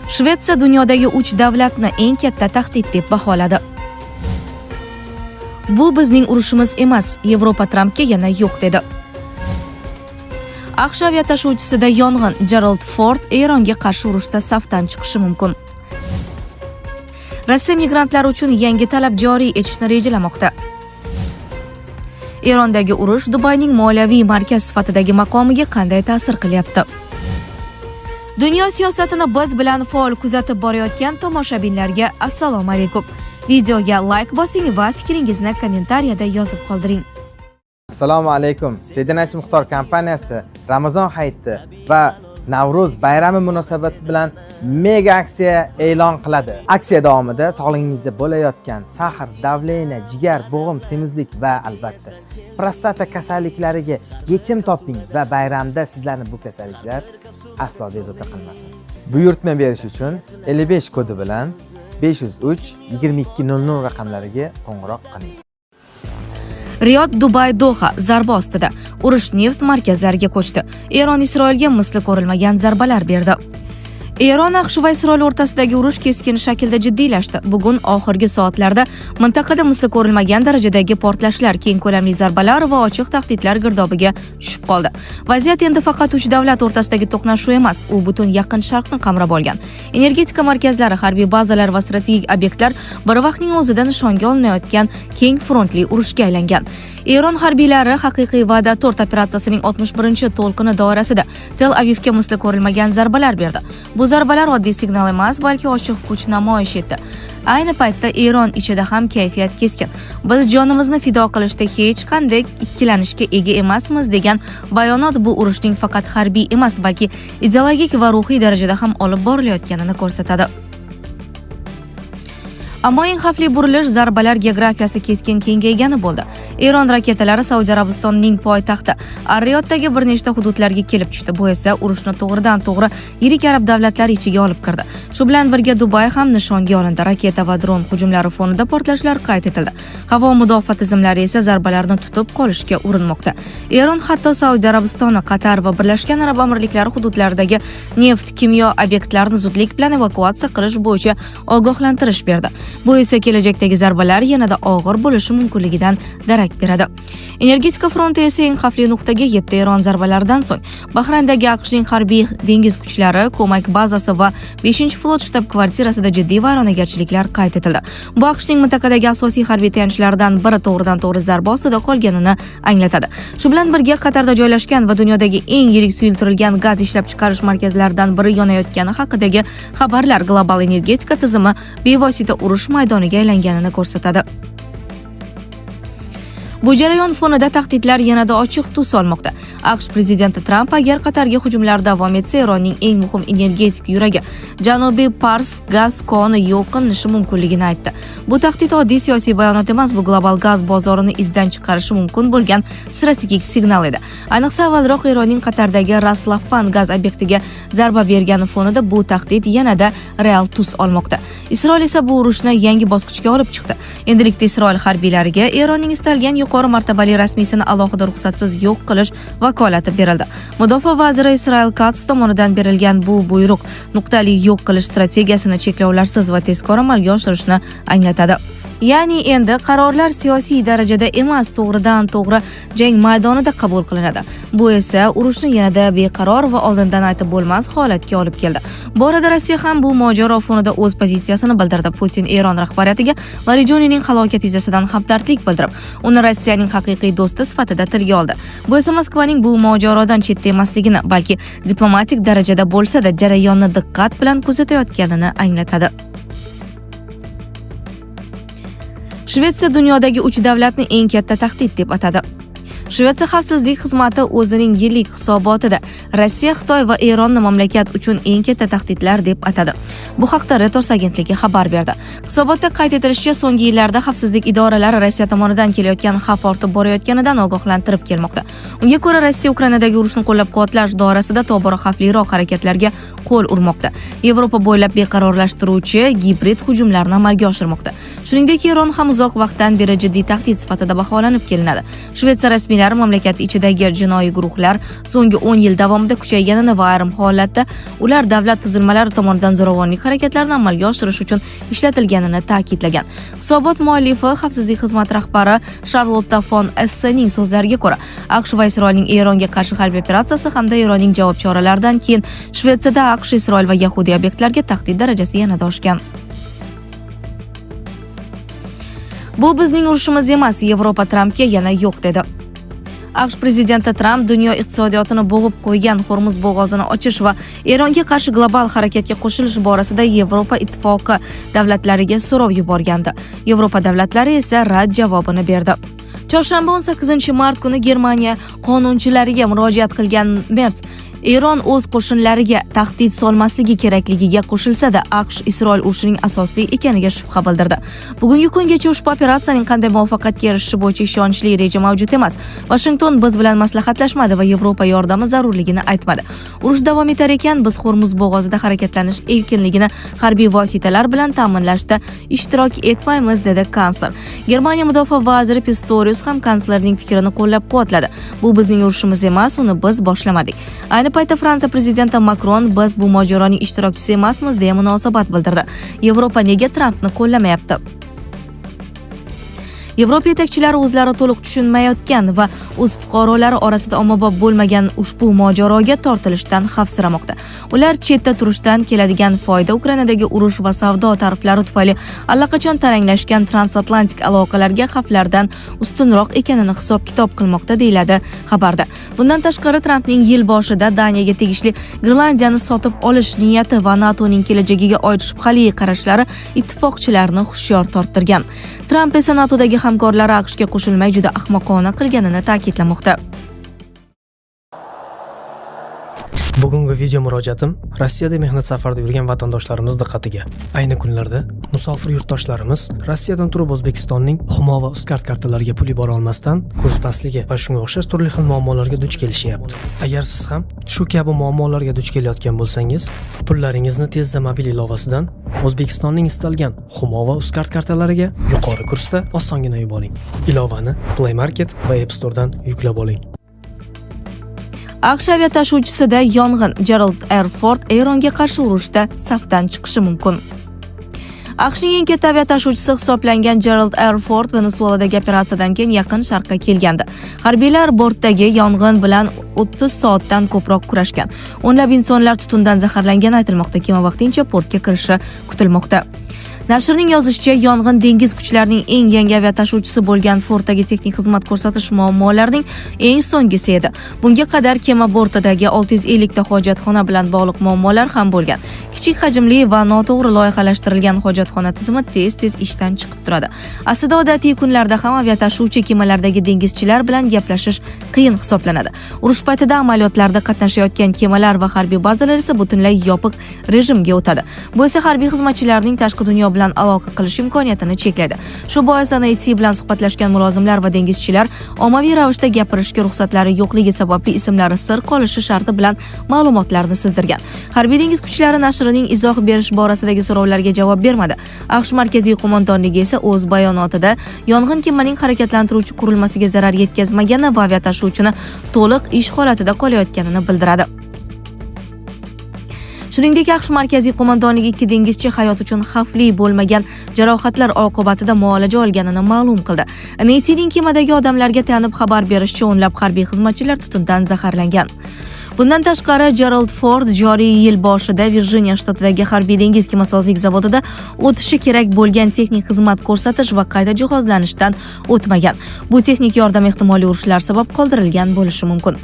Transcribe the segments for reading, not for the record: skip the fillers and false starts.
Shvetsiya dunyodagi 3 davlatni eng katta tahdid deb baholadi. Bu bizning urushimiz emas, Yevropa Trampga yana yo'q dedi. AQSh aviatashuvchisida yong'in, Gerald Ford Eronga qarshi urushda safdan chiqishi mumkin. Rossiya migrantlar uchun yangi talab joriy etishni rejalamoqda. Erondagi urush Dubayning moliyaviy markaz sifatidagi maqomiga qanday ta'sir qilyapti? Dunyo siyosatini biz bilan faol kuzatib borayotgan tomoshabinlarga assalomu alaykum. Videoga like bosing va fikringizni kommentariyada yozib qoldiring. Assalomu alaykum. Sedanachi Muxtor kompaniyasi Ramazon hayiti va Navro'z bayrami munosabati bilan mega aksiya e'lon qiladi. Aksiya davomida sog'lig'ingizda bo'layotgan sahr, davleniya, jigar, bo'g'im, semizlik va albatta prostata kasalliklariga yechim toping va bayramda sizlarni bu kasalliklar aslo bezovta qilmasin. Buyurtma berish uchun 55 kodi bilan 503 2200 raqamlariga qo'ng'iroq qiling. Riyod, Dubay, Doha zarba ostida. Urush neft markazlariga ko'chdi. Eron Isroilga misli ko'rilmagan zarbalar berdi. Eron, AQSh va Isroil o'rtasidagi urush keskin shaklda jiddiylashdi. Bugun oxirgi soatlarda mintaqada misli ko'rilmagan darajadagi portlashlar, keng ko'lamli zarbalar va ochiq tahdidlar girdobiga tushib qoldi. Vaziyat endi faqat 3 davlat o'rtasidagi to'qnashuv emas, u butun Yaqin Sharqni qamrab olgan. Energetika markazlari, harbiy bazalar va strategik obyektlar bir vaqtning o'zida nishonga olinayotgan keng frontli urushga aylangan. Eron harbiylari haqiqiy va'da 4 operatsiyasining 61-to'lqini doirasida Tel Avivga misli ko'rilmagan zarbalar berdi. Bu zarbalar oddiy signal emas, balki ochiq kuch namoyish etdi. Ayni paytda Eron ichida ham kayfiyat keskin. Biz jonimizni fido qilishda hech qanday ikkilanishga ega emasmiz degan bayonot bu urushning faqat harbiy emas, balki ideologik va ruhiy darajada ham olib borilayotganini ko'rsatadi. Ammo eng xavfli burilish zarbalar geografiyasi keskin kengaygani bo'ldi. Eron raketalari Saudiya Arabistonining poytaxti Ar-Riyoddagi bir nechta hududlarga kelib tushdi. Bu esa urushni to'g'ridan-to'g'ri yirik arab davlatlari ichiga olib kirdi. Shu bilan birga Dubay ham nishonga olindi. Raketa va dron hujumlari fonida portlashlar qayd etildi. Havo mudofaa tizimlari esa zarbalarni tutib qolishga urinmoqda. Eron hatto Saudiya Arabistoni, Qatar va Birlashgan Arab Amirliklari hududlaridagi neft, kimyo obyektlarini zudlik bilan evakuatsiya qilish bo'yicha ogohlantirish berdi. Bu esa kelajakdagi zarbalar yanada og'ir bo'lishi mumkinligidan darak beradi. Energetika fronti esa eng xavfli nuqtaga yetdi. Eron zarbalaridan so'ng Bahrayndagi AQShning harbiy dengiz kuchlari ko'mak bazasi va 5-flot shtab-kvartirasida jiddiy vayronagarchiliklar qayd etildi. Bu AQShning mintaqadagi asosiy harbiy tayanchlardan biri to'g'ridan-to'g'ri zarba ostida qolganini anglatadi. Shu bilan birga Qatarda joylashgan va dunyodagi eng yirik suyultirilgan gaz ishlab chiqarish markazlaridan biri yonayotgani haqidagi xabarlar global energetika tizimi bevosita urush maydoniga aylanganini ko'rsatadi. Bu jarayon fonida tahdidlar yanada ochiq tus olmoqda. AQSh prezidenti Tramp agar Qatarga hujumlar davom etsa, Eronning eng muhim energetik yuragi Janubiy Pars gaz koni yo'q qilinishi mumkinligini aytdi. Bu tahdid oddiy siyosiy bayonot emas, bu global gaz bozorini izdan chiqarishi mumkin bo'lgan strategik signal edi. Ayniqsa avvalroq Eronning Qatardagi Ras Laffan gaz obyektiga zarba bergani fonida bu tahdid yanada real tus olmoqda. Isroil esa bu urushni yangi bosqichga olib chiqdi. Endilikda Isroil harbiylariga Eronning istalgan yuqori martabali rasmiysini alohida ruxsatsiz yo'q qilish vakolati berildi. Mudofaa vaziri Israel Katz tomonidan berilgan bu buyruq nuqtali yo'q qilish strategiyasini cheklovlarsiz va tezkor amalga oshirishni anglatadi. Ya'ni endi qarorlar siyosiy darajada emas, to'g'ridan-to'g'ri jang maydonida qabul qilinadi. Bu esa urushni yanada beqaror va oldindan aytib bo'lmas holatga olib keldi. Bu orada Rossiya ham bu mojaro fonida o'z pozitsiyasini bildirdi. Putin Eron rahbariyatiga Larijonining halokati yuzasidan hamdardlik bildirib, uni Rossiyaning haqiqiy do'sti sifatida tilga oldi. Bu esa Moskvaning bu mojarodan chetda emasligini, balki diplomatik darajada bo'lsa-da jarayonni diqqat bilan kuzatayotganini anglatadi. Shvetsiya dunyodagi 3 davlatni eng katta tahdid deb atadi. Shvetsiya xavfsizlik xizmati o'zining yillik hisobotida Rossiya, Xitoy va Eronni mamlakat uchun eng katta tahdidlar deb atadi. Bu haqda Reuters agentligi xabar berdi. Hisobotda qayd etilishicha, so'nggi yillarda xavfsizlik idoralari Rossiya tomonidan kelayotgan xavf ortib borayotganidan ogohlantirib kelmoqda. Unga ko'ra, Rossiya Ukrainadagi urushni qo'llab-quvvatlash doirasida tobora xavfliroq harakatlarga qo'l urmoqda. Yevropa bo'ylab beqarorlashtiruvchi gibrid hujumlarni amalga oshirmoqda. Shuningdek, Eron ham uzoq vaqtdan beri jiddiy tahdid sifatida baholanib kelinadi. Shvetsiya rasmiylari mamlakat ichidagi jinoiy guruhlar so'nggi 10 yil davomida kuchayganini va ayrim holatda ular davlat tuzilmalari tomonidan zo'ravonlik ekonomik harakatlarni amalga oshirish uchun ishlatilganini ta'kidlagan. Hisobot muallifi xavfsizlik xizmati rahbari Charlotte von Essening so'zlariga ko'ra, AQSh va Isroilning Eronga qarshi harbiy operatsiyasi hamda Eronning javob choralaridan keyin Shvetsiyada AQSh, Isroil va Yahudiy obyektlarga tahdid darajasi yanada oshgan. Bu bizning urushimiz emas, Yevropa Trampga yana yo'q dedi. AQSh prezidenti Tramp dunyo iqtisodiyotini bo'g'ib qo'ygan Hormuz bo'g'ozini ochish va Eronga qarshi global harakatga qo'shilish borasida Yevropa ittifoqi davlatlariga so'rov yuborgandi. Yevropa davlatlari esa rad javobini berdi. Chorshanba 18-mart kuni Germaniya qonunchilariga murojaat qilgan Merz Eron o'z qo'shinlariga tahdid solmasligi kerakligiga qo'shilsa-da, AQSh Isroil urushining asosli ekaniga shubha bildirdi. Bugungi kungacha ushbu operatsiyaning qanday muvaffaqiyatga erishishi bo'yicha ishonchli reja mavjud emas. Washington biz bilan maslahatlashmadi va Yevropa yordami zarurligini aytmadi. Urush davom etar ekan, biz Hormuz bo'g'ozida harakatlanish erkinligini harbiy vositalar bilan ta'minlashda ishtirok etmaymiz, dedi kansler. Germaniya mudofaa vaziri Pistorius ham kanslerning fikrini qo'llab-quvvatladi. Bu bizning urushimiz emas, uni biz boshlamadik. Ayni paytda Fransiya prezidenti Makron biz bu mojaroning ishtirokchisi emasmiz deya munosabat bildirdi. Yevropa nega Trampni qo'llamayapti? Yevropa yetakchilari o'zlari to'liq tushunmayotgan va o'z fuqarolari orasida ommabop bo'lmagan ushbu mojaroga tortilishdan xavfsiramoqda. Ular chetda turishdan keladigan foyda, Ukrainadagi urush va savdo tariflari tufayli allaqachon taranglashgan transatlantik aloqalarga xavflardan ustunroq ekanini hisob-kitob qilmoqda, deyiladi xabarda. Bundan tashqari, Trampning yil boshida Daniyaga tegishli Grenlandiyani sotib olish niyati va NATOning kelajagiga oid shubhali qarashlari ittifoqchilarni hushyor torttirgan. Tramp esa NATOdagi hamkorlari AQShga qo'shilmay juda ahmoqona qilganini ta'kidlamoqda. Bugungi video murojaatim Rossiyada mehnat safarida yurgan vatandoshlarimiz diqqatiga. Ayni kunlarda musofir yurtdoshlarimiz Rossiyadan turib O'zbekistonning Humo va Uzcard kartalariga pul yubora olmasdan kurs pastligi va shunga o'xshash turli xil muammolarga duch kelishyapti. Agar siz ham shu kabi muammolarga duch kelayotgan bo'lsangiz, pullaringizni tezda mobil ilovasidan O'zbekistonning istalgan Humo va Uzcard kartalariga yuqori kursda osongina yuboring. Ilovani Play Market va App Store'dan yuklab oling. AQSh aviatashuvchisida yong'in. Gerald R. Ford Eronga qarshi urushda safdan chiqishi mumkin. AQShning eng katta aviatashuvchisi hisoblangan Gerald R. Ford Venesueladagi operatsiyadan keyin Yaqin Sharqqa kelgandi. Harbiylar bortdagi yong'in bilan 30 soatdan ko'proq kurashgan. O'nlab insonlar tutundan zaharlangani aytilmoqda. Kema vaqtincha portga kirishi kutilmoqda. Nashrning yozishicha, yong'in dengiz kuchlarining eng yangi aviatashuvchisi bo'lgan Forddagi texnik xizmat ko'rsatish muammolarining eng so'nggisi edi. Bunga qadar kema bortidagi 650 ta hojatxona bilan bog'liq muammolar ham bo'lgan. Kichik hajmli va noto'g'ri loyihalashtirilgan hojatxona tizimi tez-tez ishdan chiqib turadi. Aslida odatiy kunlarda ham aviatashuvchi kemalardagi dengizchilar bilan gaplashish qiyin hisoblanadi. Urush paytida amaliyotlarda qatnashayotgan kemalar va harbiy bazalar esa butunlay yopiq rejimga o'tadi. Bu esa harbiy xizmatchilarning tashqi dunyo bilan aloqa qilish imkoniyatini cheklaydi. Shu bois NIT bilan suhbatlashgan mulozimlar va dengizchilar ommaviy ravishda gapirishga ruxsatlari yo'qligi sababli ismlari sir qolishi sharti bilan ma'lumotlarni sizdirgan. Harbiy dengiz kuchlari nashrining izoh berish borasidagi so'rovlarga javob bermadi. AQSh markaziy qo'mondonligi esa o'z bayonotida yong'in kemaning harakatlantiruvchi qurilmasiga zarar yetkazmagani va aviatashuvchini to'liq ish holatida qolayotganini bildiradi. Shuningdek, AQSh markaziy qo'mondonligi 2 dengizchi hayot uchun xavfli bo'lmagan jarohatlar oqibatida muolaja olganini ma'lum qildi. NITning kemadagi odamlarga tayanib xabar berishicha, o'nlab harbiy xizmatchilar tutundan zaharlangan. Bundan tashqari, Gerald Ford joriy yil boshida Virjiniya shtatidagi harbiy dengiz kemasozlik zavodida o'tishi kerak bo'lgan texnik xizmat ko'rsatish va qayta jihozlanishdan o'tmagan. Bu texnik yordam ehtimoliy urushlar sabab qoldirilgan bo'lishi mumkin.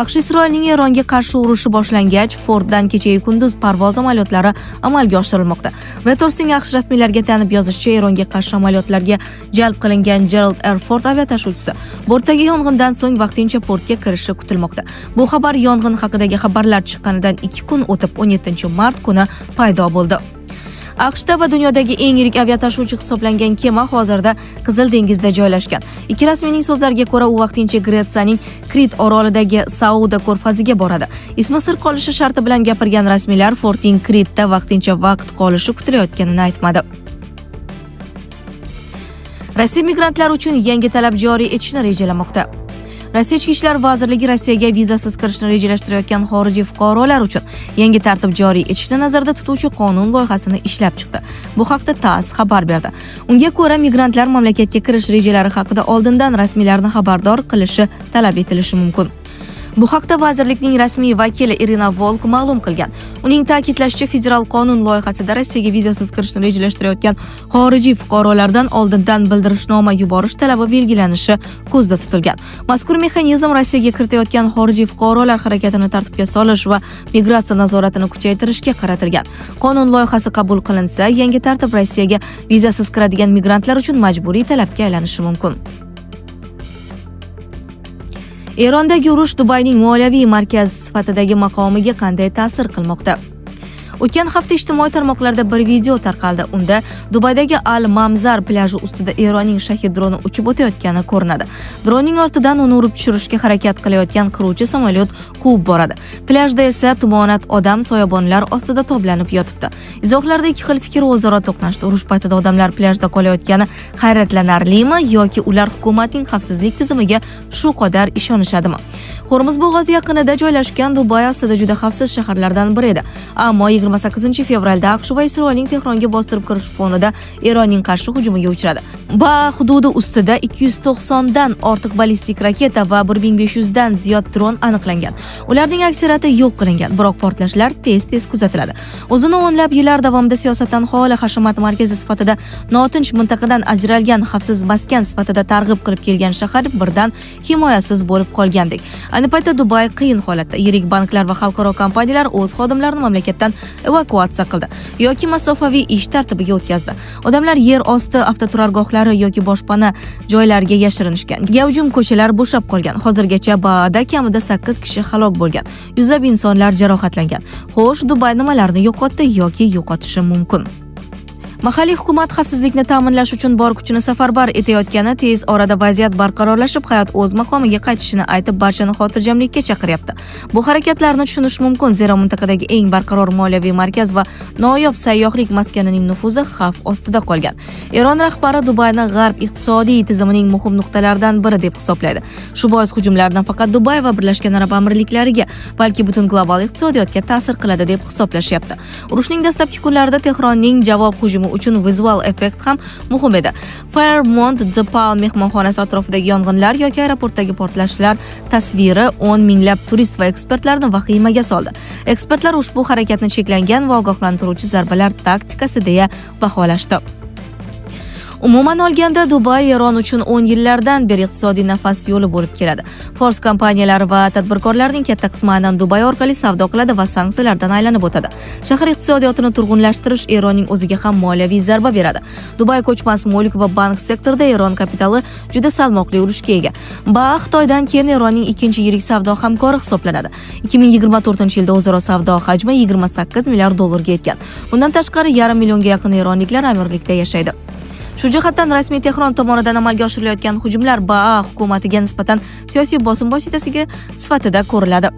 AQSh Isroilning Eronga qarshi urushi boshlangach, Forddan kecha kunduz parvoz amaliyotlari amalga oshirilmoqda. Reuters'ning AQSh rasmiylariga tanib yozishicha, Eronga qarshi amaliyotlarga jalb qilingan Gerald R. Ford aviatashuvchisi bortdagi yong'indan so'ng vaqtincha portga kirishi kutilmoqda. Bu xabar yong'in haqidagi xabarlar chiqqanidan 2 kun o'tib 17-mart kuni paydo bo'ldi. AQShda va dunyodagi eng yirik aviatashuvchi hisoblangan kema hozirda Qizil dengizda joylashgan. Ikki rasmiyning so'zlariga ko'ra, u vaqtincha Gretsiyaning Krit orolidagi Sauda ko'rfaziga boradi. Ismi sir qolishi sharti bilan gapirgan rasmiylar Fordning Kritda vaqtincha vaqt qolishi kutilayotganini aytmadi. Rossiya migrantlar uchun yangi talab joriy etishni rejalamoqda. Rossiya Ichki ishlar vazirligi Rossiyaga vizasiz kirishni rejalashtirayotgan xorijiy fuqarolar uchun yangi tartib joriy etishni nazarda tutuvchi qonun loyihasini ishlab chiqdi. Bu haqda TASS xabar berdi. Unga ko'ra, migrantlar mamlakatga kirish rejalari haqida oldindan rasmiylarni xabardor qilishi talab etilishi mumkin. Bu haqda vazirlikning rasmiy vakili Irina Volk ma'lum qilgan. Uning ta'kidlashicha, federal qonun loyihasida Rossiyaga vizasiz kirishni rejalashtirayotgan xorijiy fuqarolardan oldindan bildirishnoma yuborish talabi belgilanishi ko'zda tutilgan. Mazkur mexanizm Rossiyaga kiritayotgan xorijiy fuqarolar harakatini tartibga solish va migratsiya nazoratini kuchaytirishga qaratilgan. Qonun loyihasi qabul qilinsa, yangi tartib Rossiyaga vizasiz kiradigan migrantlar uchun majburiy talabga aylanishi mumkin. Erondagi urush Dubayning moliyaviy markazi sifatidagi maqomiga qanday ta'sir qilmoqda? O'tgan hafta ijtimoiy tarmoqlarda bir video tarqaldi. Unda Dubaydagi Al-Mamzar plaji ustida Eronning Shahid droni uchib o'tayotgani ko'rinadi. Dronning ortidan uni urib tushirishga harakat qilayotgan qiruvchi samolyot quvib boradi. Plyajda esa tumonat odam soyabonlar ostida toblanib yotibdi. Izohlarda ikki xil fikr o'zaro to'qnashdi. Urush paytida odamlar plyajda qolayotgani hayratlanarlimi yoki ular hukumatning xavfsizlik tizimiga shu qadar ishonishadimi? Hormuz bo'g'ozi yaqinida joylashgan Dubay aslida juda xavfsiz shaharlardan biri edi. Ammo 28 fevralda AQSh va Isroilning Tehronga bostirib kirish fonida Eronning qarshi hujumiga uchradi. Ba hududi ustida 290 dan ortiq ballistik raketa va 1500 dan ziyod dron aniqlangan. Ularning aksariyati yo'q qilingan, biroq portlashlar tez-tez kuzatiladi. O'zini o'nlab yillar davomida siyosatdan xoli hashamat markazi sifatida notinch mintaqadan ajralgan xavfsiz maskan sifatida targ'ib qilib kelgan shahar birdan himoyasiz bo'lib qolgandek. Ayni paytda Dubay qiyin holatda. Yirik banklar va xalqaro kompaniyalar o'z xodimlarini mamlakatdan evakuatsiya qildi yoki masofaviy ish tartibiga o'tkazdi. Odamlar yer osti avtoturargohlari yoki boshpana joylariga yashirinishgan. Gavjum ko'chalar bo'shab qolgan. Hozirgacha Baada kamida 8 kishi halok bo'lgan. Yuzlab insonlar jarohatlangan. Xo'sh, Dubay nimalarni yo'qotdi yoki yo'qotishi mumkin? Mahalliy hukumat xavfsizlikni ta'minlash uchun bor kuchini safarbar etayotgani, tez orada vaziyat barqarorlashib, hayot o'z maqomiga qaytishini aytib, barchani xotirjamlikka chaqiryapti. Bu harakatlarni tushunish mumkin, zero mintaqadagi eng barqaror moliyaviy markaz va noyob sayyohlik maskanining nufuzi xavf ostida qolgan. Eron rahbari Dubayni g'arb iqtisodiy tizimining muhim nuqtalaridan biri deb hisoblaydi. Shu bois hujumlar nafaqat Dubay va Birlashgan Arab Amirliklariga, balki butun global iqtisodiyotga ta'sir qiladi deb hisoblashyapti. Urushning dastlabki kunlarida Tehronning javob hujumi uchun vizual effekt ham muhim edi. Fairmont The Palm mehmonxonasi atrofidagi yong'inlar yoki aeroportdagi portlashlar tasviri 10 minglab turist va ekspertlarni vahimaga soldi. Ekspertlar ushbu harakatni cheklangan va ogohlantiruvchi zarbalar taktikasi deya baholashdi. Umuman olganda, Dubay Eron uchun 10 yillardan beri iqtisodiy nafas yo'li bo'lib keladi. Fors kompaniyalari va tadbirkorlarning katta qismi aynan Dubay orqali savdo qiladi va sanksiyalardan aylanib o'tadi. Shahar iqtisodiyotini turg'unlashtirish Eronning o'ziga ham moliyaviy zarba beradi. Dubay ko'chmas mulk va bank sektorida Eron kapitali juda salmoqli ulushga ega. Ba Xitoydan keyin Eronning ikkinchi yirik savdo hamkori hisoblanadi. 2024-yilda o'zaro savdo hajmi 28 milliard dollarga yetgan. Bundan tashqari, 500 millionga yaqin eronliklar amirlikda yashaydi. Shu jihatdan rasmiy Tehron tomonidan amalga oshirilayotgan hujumlar Baa hukumatiga nisbatan siyosiy bosim vositasiga sifatida ko'riladi.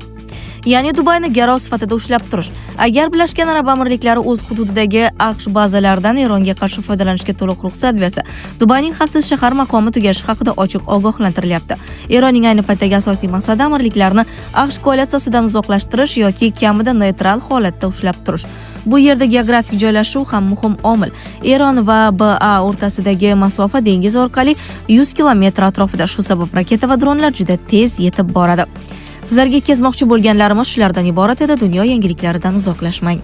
Ya'ni Dubayni garov sifatida ushlab turish. Agar Birlashgan Arab Amirliklari o'z hududidagi AQSh bazalaridan Eronga qarshi foydalanishga to'liq ruxsat bersa, Dubayning xavfsiz shahar maqomi tugashi haqida ochiq ogohlantirilyapti. Eronning ayni paytdagi asosiy maqsadi amirliklarni AQSh koalitsiyasidan uzoqlashtirish yoki kamida neytral holatda ushlab turish. Bu yerda geografik joylashuv ham muhim omil. Eron va Baa o'rtasidagi masofa dengiz orqali 100 kilometr atrofida. Shu sabab raketa va dronlar juda tez yetib boradi. Sizlarga yetkazmoqchi bo'lganlarimiz shulardan iborat edi. Dunyo yangiliklaridan uzoqlashmang.